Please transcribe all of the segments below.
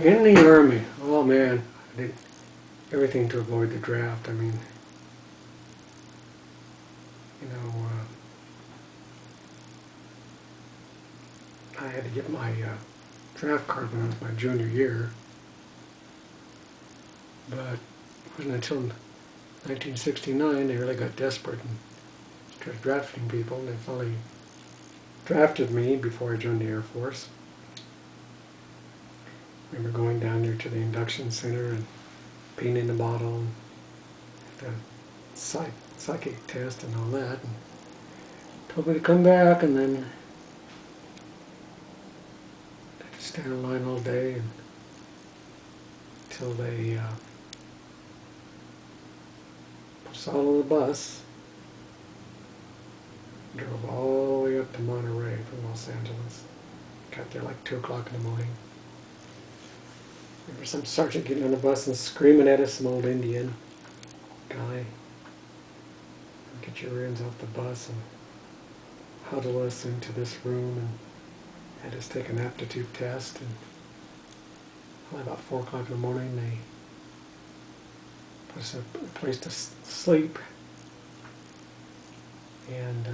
In the Army, oh man, I did everything to avoid the draft. I mean, you know, I had to get my draft card when it was my junior year, but it wasn't until 1969 they really got desperate and started drafting people, and they finally drafted me before I joined the Air Force. I remember going down there to the induction center and peeing in the bottle, and the psychic test and all that, and told me to come back, and then I had to stand in line all day until they put us all on the bus, drove all the way up to Monterey from Los Angeles. Got there like 2 o'clock in the morning. Remember some sergeant getting on the bus and screaming at us, some old Indian guy. Get your reins off the bus and huddle us into this room and had us take an aptitude test. And probably about 4 o'clock in the morning they put us in a place to sleep. And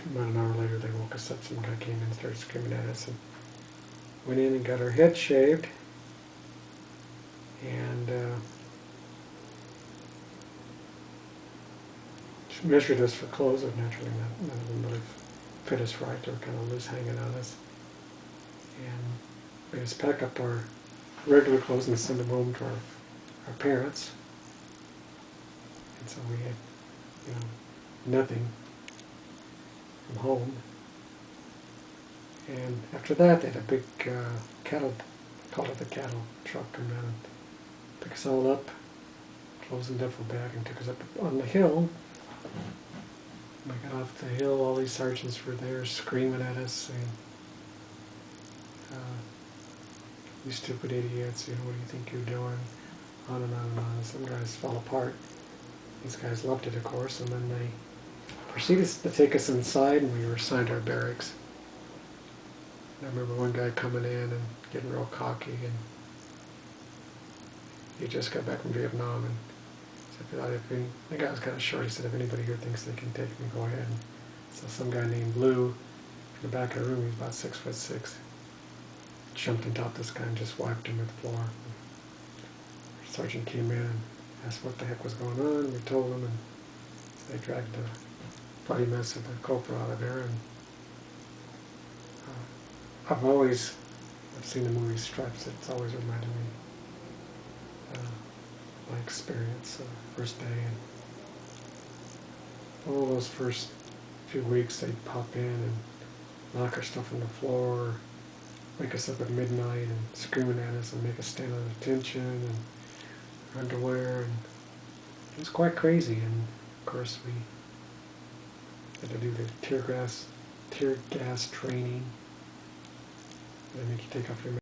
about an hour later they woke us up. Some guy came in and started screaming at us and went in and got our heads shaved. And measured us for clothes, but naturally none of them really fit us right. They were kind of loose hanging on us. And made us pack up our regular clothes and send them home to our parents. And so we had, you know, nothing from home. And after that, they had a big cattle, called it the cattle truck, come down and pick us all up, clothes and duffel bag, and took us up on the hill. We got off the hill, all these sergeants were there screaming at us, saying, you stupid idiots, you know, what do you think you're doing? On and on and on. Some guys fell apart. These guys loved it, of course, and then they proceeded to take us inside, and we were assigned our barracks. And I remember one guy coming in and getting real cocky, and he just got back from Vietnam, and the guy was kind of short. He said, if anybody here thinks they can take me, go ahead. And so some guy named Lou, in the back of the room, he was about 6'6", jumped on top of this guy and just wiped him to the floor. The sergeant came in and asked what the heck was going on, and we told him, and they dragged the bloody mess of the corporal out of there. And I've seen the movie Stripes. It's always reminded me my experience, first day, and all those first few weeks they'd pop in and knock our stuff on the floor, wake us up at midnight and screaming at us and make us stand at attention, and underwear, and it was quite crazy. And of course we had to do the tear gas training. They make you take off your